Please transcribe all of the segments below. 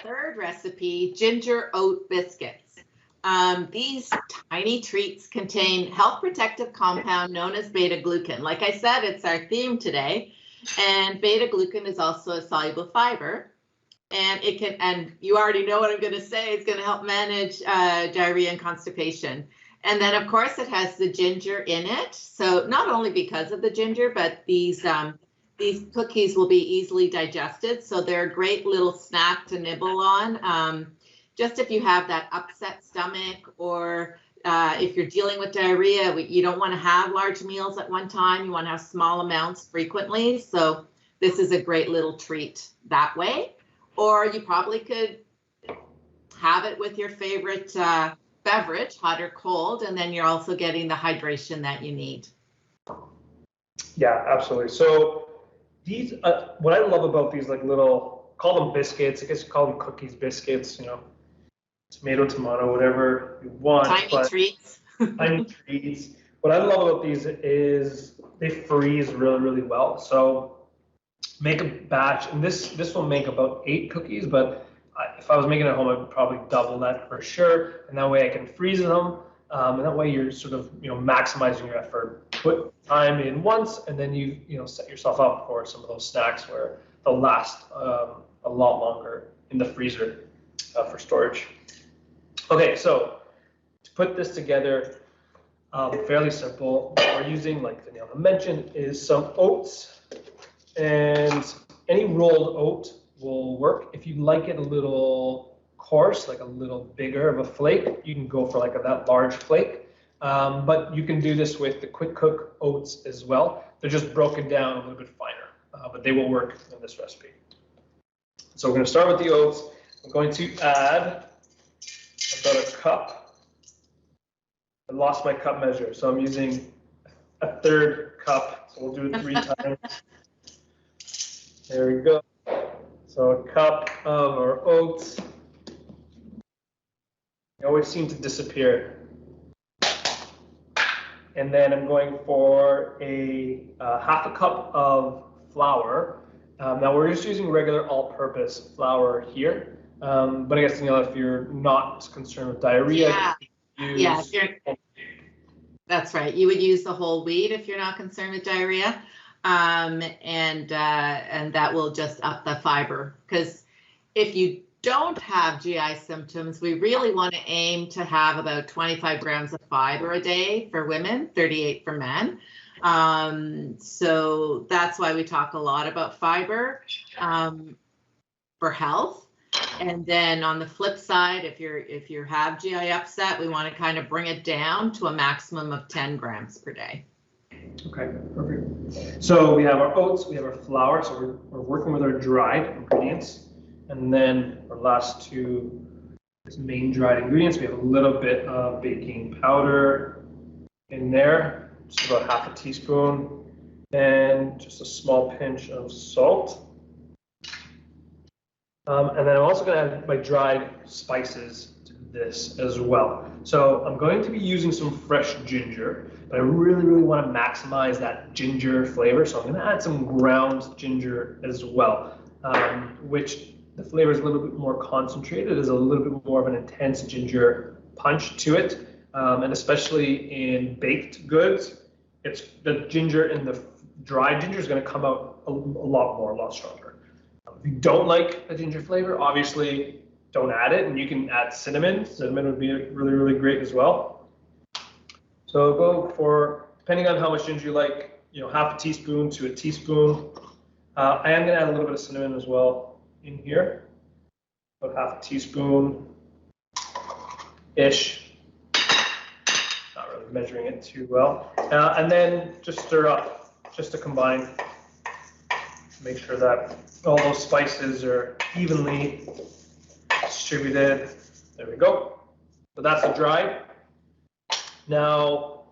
third recipe, ginger oat biscuits. These tiny treats contain health protective compound known as beta-glucan. Like I said, it's our theme today. And beta-glucan is also a soluble fiber. And it can, and you already know what I'm going to say, it's going to help manage diarrhea and constipation. And then, of course, it has the ginger in it. So not only because of the ginger, but these cookies will be easily digested. So they're a great little snack to nibble on. Just if you have that upset stomach, or if you're dealing with diarrhea, you don't want to have large meals at one time. You want to have small amounts frequently. So this is a great little treat that way. Or you probably could have it with your favorite beverage, hot or cold, and then you're also getting the hydration that you need. Yeah, absolutely. So these, what I love about these like little, call them biscuits, I guess you call them cookies, biscuits, you know, tomato, whatever you want. Tiny treats. Tiny treats. What I love about these is they freeze really, really well. So make a batch, and this will make about 8 cookies, but if I was making it at home, I'd probably double that for sure. And that way I can freeze them. And that way you're sort of, you know, maximizing your effort. Put time in once, and then you set yourself up for some of those snacks where they'll last a lot longer in the freezer for storage. Okay, so to put this together, fairly simple. What we're using, like Daniela mentioned, is some oats, and any rolled oat will work. If you like it a little coarse, like a little bigger of a flake, you can go for like that large flake. But you can do this with the quick cook oats as well. They're just broken down a little bit finer, but they will work in this recipe. So we're going to start with the oats. I'm going to add about a cup. I lost my cup measure, so I'm using a 1/3 cup. So we'll do it 3 times. There we go. So a cup of our oats. They always seem to disappear. And then I'm going for a 1/2 cup of flour. Now we're just using regular all-purpose flour here. But I guess, Daniela, if you're not concerned with diarrhea, that's right. You would use the whole wheat if you're not concerned with diarrhea. And that will just up the fiber, because if you don't have GI symptoms, we really want to aim to have about 25 grams of fiber a day for women, 38 for men. So that's why we talk a lot about fiber for health. And then on the flip side, if you have GI upset, we want to kind of bring it down to a maximum of 10 grams per day. Okay, perfect. So we have our oats, we have our flour, so we're working with our dried ingredients. And then our last 2 main dried ingredients, we have a little bit of baking powder in there, just about 1/2 teaspoon, and just a small pinch of salt. And then I'm also going to add my dried spices to this as well. So I'm going to be using some fresh ginger, but I really, really want to maximize that ginger flavor. So I'm going to add some ground ginger as well, which the flavor is a little bit more concentrated. There's a little bit more of an intense ginger punch to it. And especially in baked goods, it's the ginger in the dry ginger is going to come out a lot stronger. If you don't like the ginger flavor, obviously don't add it, and you can add cinnamon. Cinnamon would be really, really great as well. So go for, depending on how much ginger you like, 1/2 teaspoon to 1 teaspoon. I am going to add a little bit of cinnamon as well in here, about 1/2 teaspoon-ish. Not really measuring it too well. And then just stir up, just to combine. Make sure that all those spices are evenly distributed. There we go. So that's the dried. Now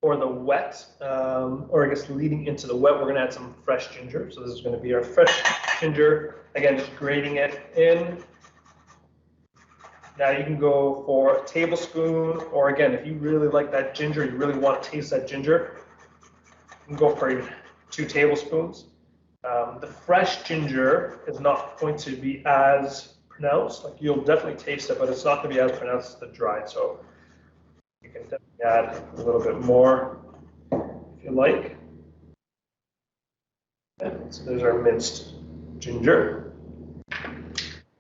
for the wet, or I guess leading into the wet, we're going to add some fresh ginger. So this is going to be our fresh ginger. Again, just grating it in. Now you can go for a tablespoon, or again, if you really like that ginger, you really want to taste that ginger, you can go for even 2 tablespoons. The fresh ginger is not going to be as pronounced. Like you'll definitely taste it, but it's not going to be as pronounced as the dried. So you can definitely add a little bit more if you like. Okay, so there's our minced ginger.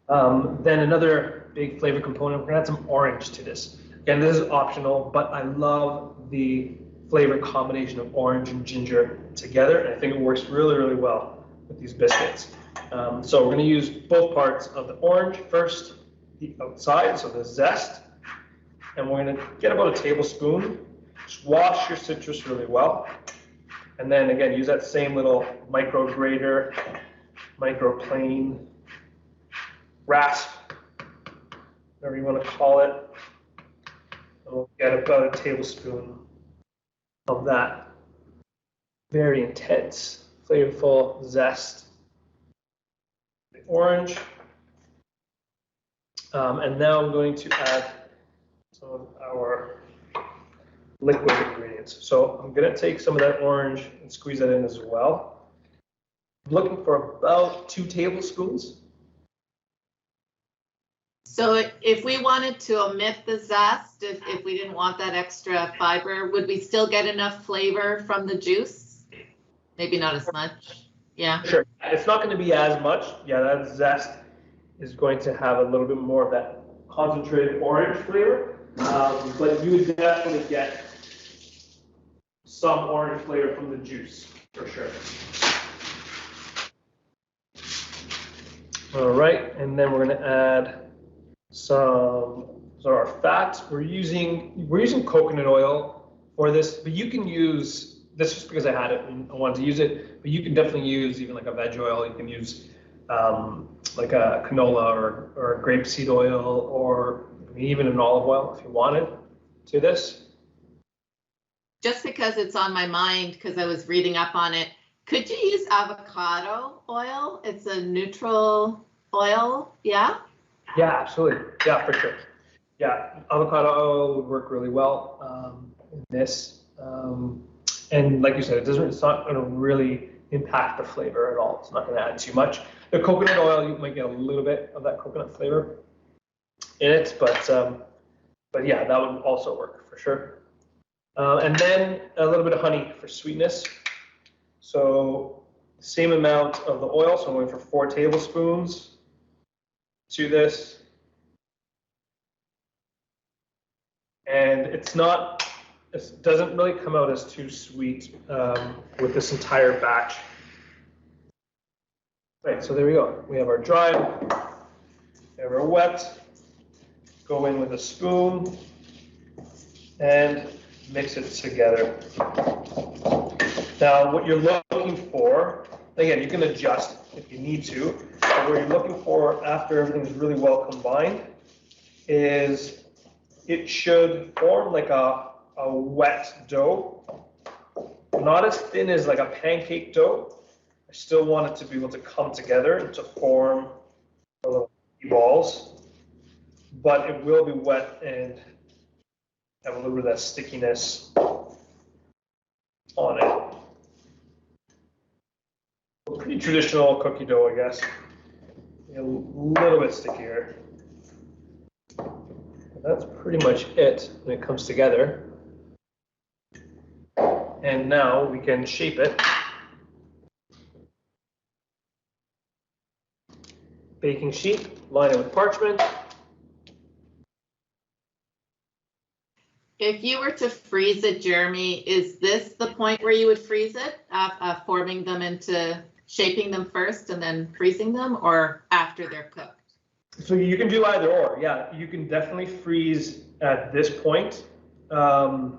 Then another big flavor component, we're going to add some orange to this. Again, this is optional, but I love the flavor combination of orange and ginger together, and I think it works really, really well with these biscuits. So we're going to use both parts of the orange first, the outside, so the zest, and we're going to get about a tablespoon. Just wash your citrus really well, and then again use that same little micro grater, micro plane, rasp, whatever you want to call it. And we'll get about a tablespoon of that very intense, flavorful zest. The orange. And now I'm going to add some of our liquid ingredients. So I'm going to take some of that orange and squeeze that in as well. I'm looking for about 2 tablespoons. So if we wanted to omit the zest, if we didn't want that extra fiber, would we still get enough flavor from the juice? Maybe not as much. Yeah. Sure. It's not going to be as much. Yeah, that zest is going to have a little bit more of that concentrated orange flavor. But you would definitely get some orange flavor from the juice, for sure. All right, and then we're going to add our fats. We're using coconut oil for this, but you can use this just because I had it and I wanted to use it. But you can definitely use even like a veg oil. You can use like a canola or a grapeseed oil, or even an olive oil if you wanted to this. Just because it's on my mind, because I was reading up on it, could you use avocado oil? It's a neutral oil, yeah? Yeah, absolutely. Yeah, for sure. Yeah, avocado oil would work really well in this. And like you said, it's not going to really impact the flavor at all. It's not going to add too much. The coconut oil, you might get a little bit of that coconut flavor in it, but yeah, that would also work for sure. And then a little bit of honey for sweetness. So same amount of the oil, so I'm going for 4 tablespoons to this. And it doesn't really come out as too sweet with this entire batch. Right, so there we go. We have our dried, we have our wet. Go in with a spoon and mix it together. Now, what you're looking for, again, you can adjust if you need to, but what you're looking for after everything's really well combined is it should form like a wet dough, not as thin as like a pancake dough. I still want it to be able to come together and to form little balls, but it will be wet and have a little bit of that stickiness on it. Pretty traditional cookie dough, I guess. A little bit stickier. That's pretty much it when it comes together. And now we can shape it. Baking sheet, line it with parchment. If you were to freeze it, Jeremy, is this the point where you would freeze it, forming them into, shaping them first and then freezing them, or after they're cooked? So you can do either or, yeah. You can definitely freeze at this point, and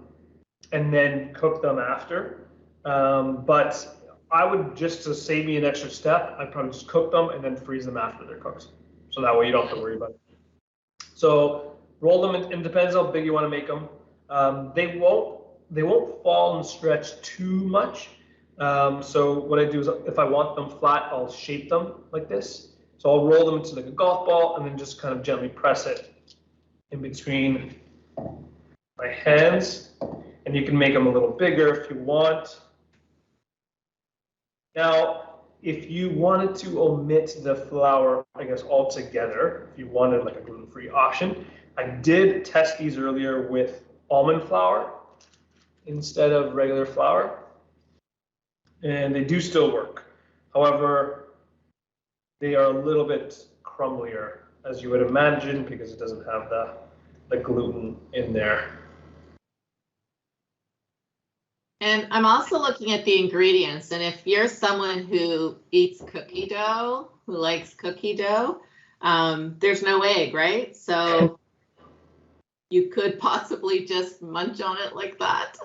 then cook them after. But I would, just to save me an extra step, I'd probably just cook them and then freeze them after they're cooked. So that way you don't have to worry about it. So roll them, it depends how big you want to make them. They won't fall and stretch too much. So what I do is if I want them flat, I'll shape them like this. So I'll roll them into like a golf ball and then just kind of gently press it in between my hands. And you can make them a little bigger if you want. Now, if you wanted to omit the flour, I guess, altogether, if you wanted like a gluten-free option, I did test these earlier with almond flour instead of regular flour, and they do still work. However, they are a little bit crumblier, as you would imagine, because it doesn't have the gluten in there. And I'm also looking at the ingredients, and if you're someone who eats cookie dough, who likes cookie dough, there's no egg, right? So you could possibly just munch on it like that.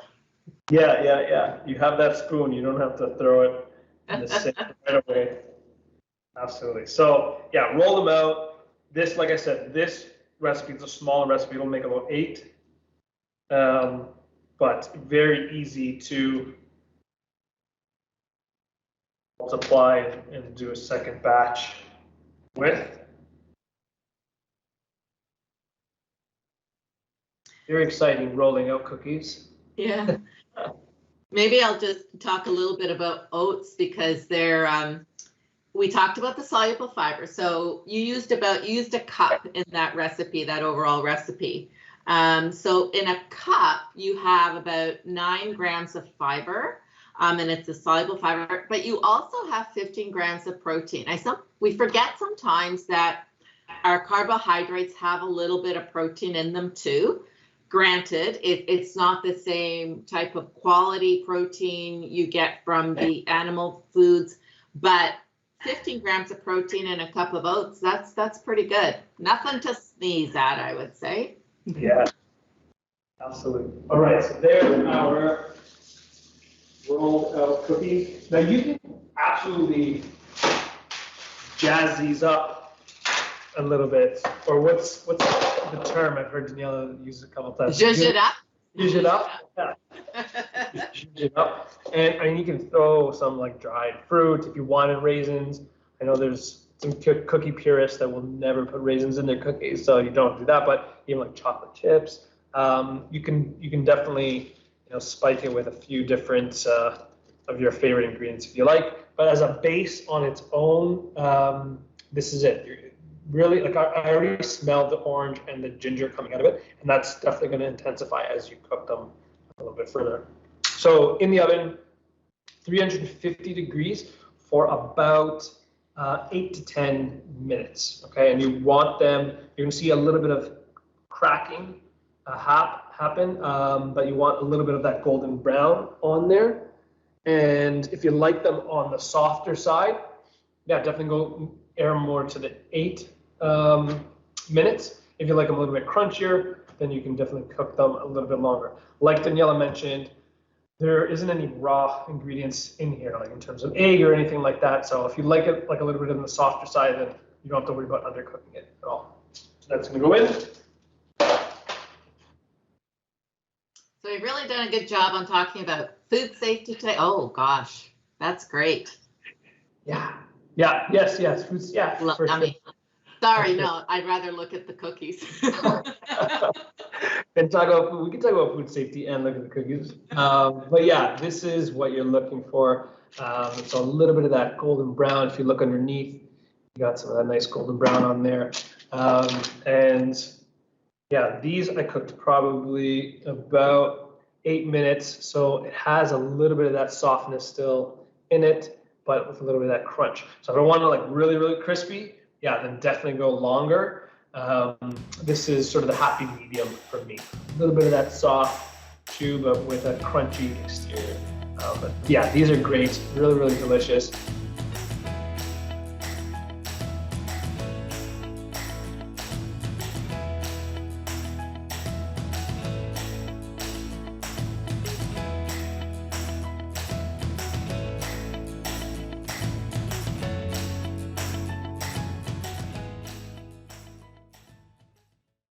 Yeah. You have that spoon. You don't have to throw it in the sink right away. Absolutely. So yeah, roll them out. This, like I said, this recipe is a smaller recipe. It'll make about 8. But very easy to multiply and do a second batch with. Very exciting rolling out cookies. Yeah. Maybe I'll just talk a little bit about oats, because they're we talked about the soluble fiber. So you used a cup in that recipe, that overall recipe. So in a cup, you have about 9 grams of fiber, and it's a soluble fiber, but you also have 15 grams of protein. We forget sometimes that our carbohydrates have a little bit of protein in them too. Granted, it's not the same type of quality protein you get from the animal foods, but 15 grams of protein in a cup of oats, that's pretty good. Nothing to sneeze at, I would say. Yeah, absolutely. All right, so there's our rolled out cookies. Now you can absolutely jazz these up a little bit, or what's the term I've heard Daniela use a couple times? Zhuzh it up. Zhuzh it up. Yeah. Zhuzh it up. And you can throw some like dried fruit if you wanted raisins. I know there's some cookie purists that will never put raisins in their cookies, so you don't do that. But even like chocolate chips, you can definitely spike it with a few different of your favorite ingredients if you like. But as a base on its own, this is it. Really, like I already smelled the orange and the ginger coming out of it, and that's definitely going to intensify as you cook them a little bit further. So in the oven, 350 degrees for about 8 to 10 minutes. Okay, and you want them. You're going to see a little bit of cracking happen, but you want a little bit of that golden brown on there. And if you like them on the softer side, yeah, definitely go air more to the 8 minutes. If you like them a little bit crunchier, then you can definitely cook them a little bit longer. Like Daniela mentioned, there isn't any raw ingredients in here, like in terms of egg or anything like that. So if you like it like a little bit on the softer side, then you don't have to worry about undercooking it at all. So that's going to go in. So we've really done a good job on talking about food safety today. Oh gosh, that's great. Yeah. Yes. Foods. Yeah. For sure. Sorry, no, I'd rather look at the cookies. And we can talk about food safety and look at the cookies. But yeah, this is what you're looking for. So a little bit of that golden brown. If you look underneath, you got some of that nice golden brown on there. And yeah, these I cooked probably about 8 minutes. So it has a little bit of that softness still in it, but with a little bit of that crunch. So if I want to like really, really crispy, yeah, then definitely go longer. This is sort of the happy medium for me. A little bit of that soft chew, but with a crunchy exterior. But yeah, these are great, really, really delicious.